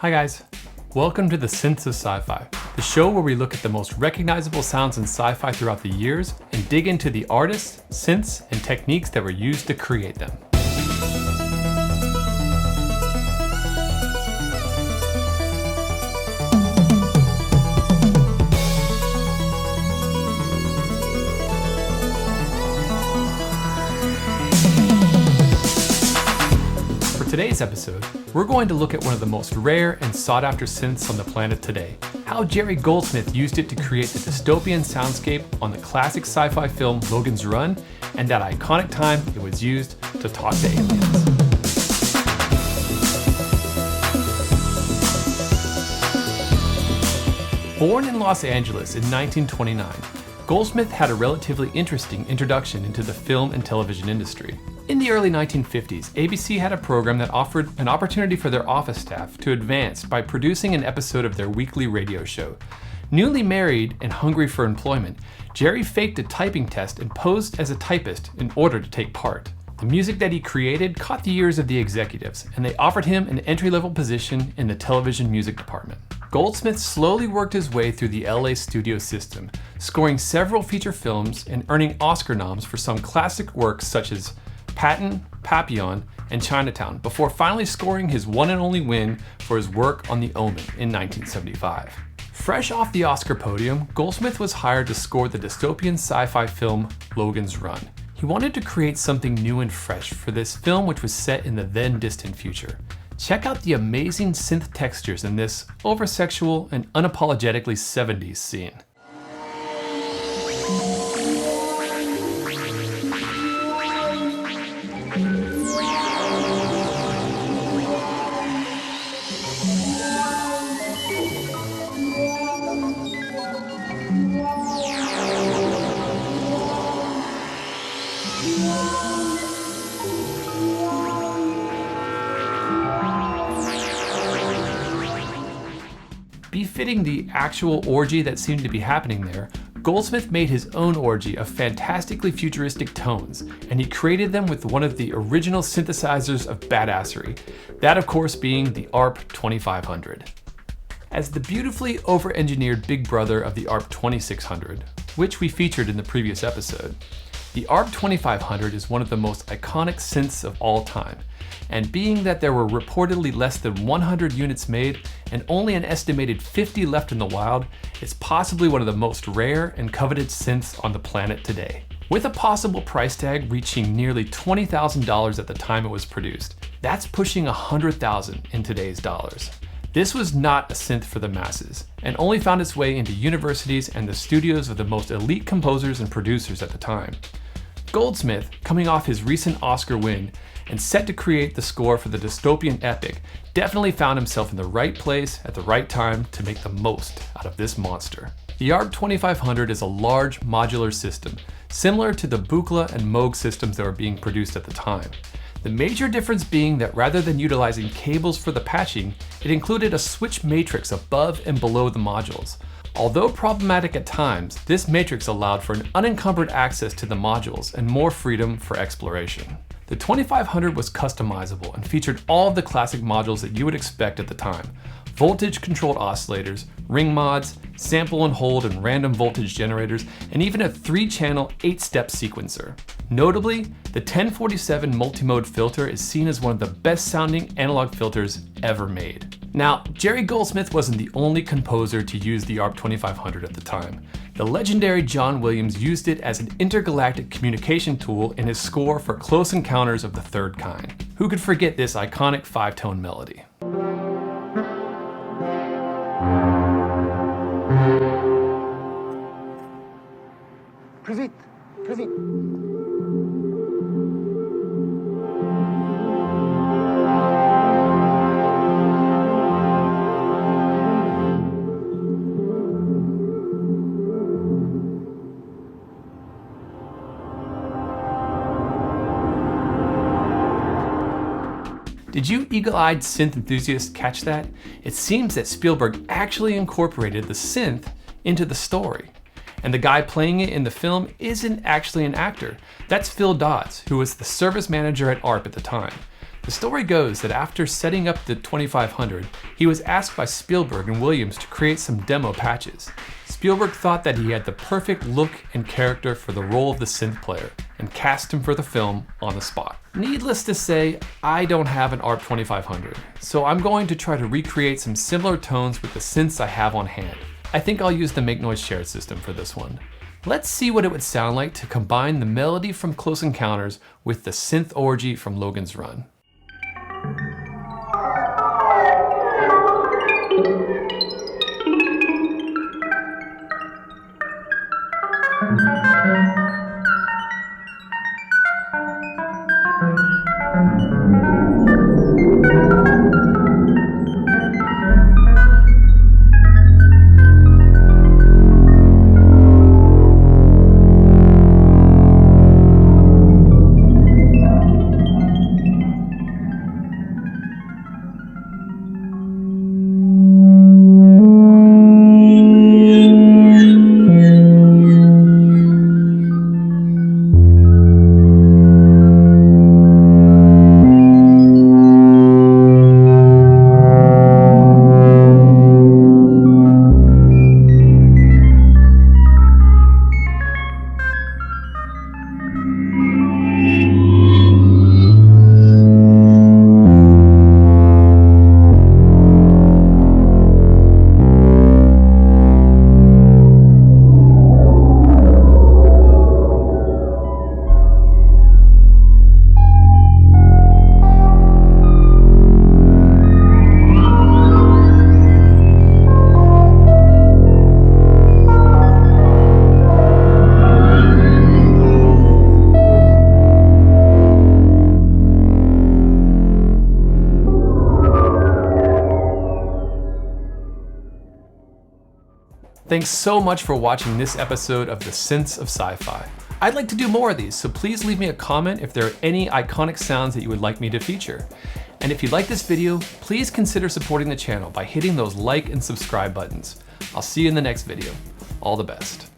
Hi guys, welcome to the Synths of Sci-Fi, the show where we look at the most recognizable sounds in sci-fi throughout the years and dig into the artists, synths, and techniques that were used to create them. For today's episode, we're going to look at one of the most rare and sought-after synths on the planet today, how Jerry Goldsmith used it to create the dystopian soundscape on the classic sci-fi film Logan's Run, and that iconic time it was used to talk to aliens. Born in Los Angeles in 1929, Goldsmith had a relatively interesting introduction into the film and television industry. In the early 1950s, ABC had a program that offered an opportunity for their office staff to advance by producing an episode of their weekly radio show. Newly married and hungry for employment, Jerry faked a typing test and posed as a typist in order to take part. The music that he created caught the ears of the executives, and they offered him an entry-level position in the television music department. Goldsmith slowly worked his way through the LA studio system, scoring several feature films and earning Oscar noms for some classic works such as Patton, Papillon, and Chinatown, before finally scoring his one and only win for his work on The Omen in 1975. Fresh off the Oscar podium, Goldsmith was hired to score the dystopian sci-fi film Logan's Run. He wanted to create something new and fresh for this film, which was set in the then distant future. Check out the amazing synth textures in this over-sexual and unapologetically 70s scene. Befitting the actual orgy that seemed to be happening there, Goldsmith made his own orgy of fantastically futuristic tones, and he created them with one of the original synthesizers of badassery, that of course being the ARP 2500. As the beautifully over-engineered big brother of the ARP 2600, which we featured in the previous episode, the ARP 2500 is one of the most iconic synths of all time, and being that there were reportedly less than 100 units made and only an estimated 50 left in the wild, it's possibly one of the most rare and coveted synths on the planet today. With a possible price tag reaching nearly $20,000 at the time it was produced, that's pushing $100,000 in today's dollars. This was not a synth for the masses, and only found its way into universities and the studios of the most elite composers and producers at the time. Goldsmith, coming off his recent Oscar win and set to create the score for the dystopian epic, definitely found himself in the right place at the right time to make the most out of this monster. The ARP 2500 is a large modular system, similar to the Buchla and Moog systems that were being produced at the time. The major difference being that rather than utilizing cables for the patching, it included a switch matrix above and below the modules. Although problematic at times, this matrix allowed for an unencumbered access to the modules and more freedom for exploration. The 2500 was customizable and featured all of the classic modules that you would expect at the time: voltage-controlled oscillators, ring mods, sample and hold and random voltage generators, and even a 3-channel 8-step sequencer. Notably, the 1047 multimode filter is seen as one of the best-sounding analog filters ever made. Now, Jerry Goldsmith wasn't the only composer to use the ARP 2500 at the time. The legendary John Williams used it as an intergalactic communication tool in his score for Close Encounters of the Third Kind. Who could forget this iconic 5-tone melody? Привіт! Привіт! Did you eagle-eyed synth enthusiasts catch that? It seems that Spielberg actually incorporated the synth into the story. And the guy playing it in the film isn't actually an actor. That's Phil Dodds, who was the service manager at ARP at the time. The story goes that after setting up the 2500, he was asked by Spielberg and Williams to create some demo patches. Spielberg thought that he had the perfect look and character for the role of the synth player and cast him for the film on the spot. Needless to say, I don't have an ARP 2500, so I'm going to try to recreate some similar tones with the synths I have on hand. I think I'll use the Make Noise shared system for this one. Let's see what it would sound like to combine the melody from Close Encounters with the synth orgy from Logan's Run. Thanks so much for watching this episode of the Synths of Sci-Fi. I'd like to do more of these, so please leave me a comment if there are any iconic sounds that you would like me to feature. And if you like this video, please consider supporting the channel by hitting those like and subscribe buttons. I'll see you in the next video. All the best.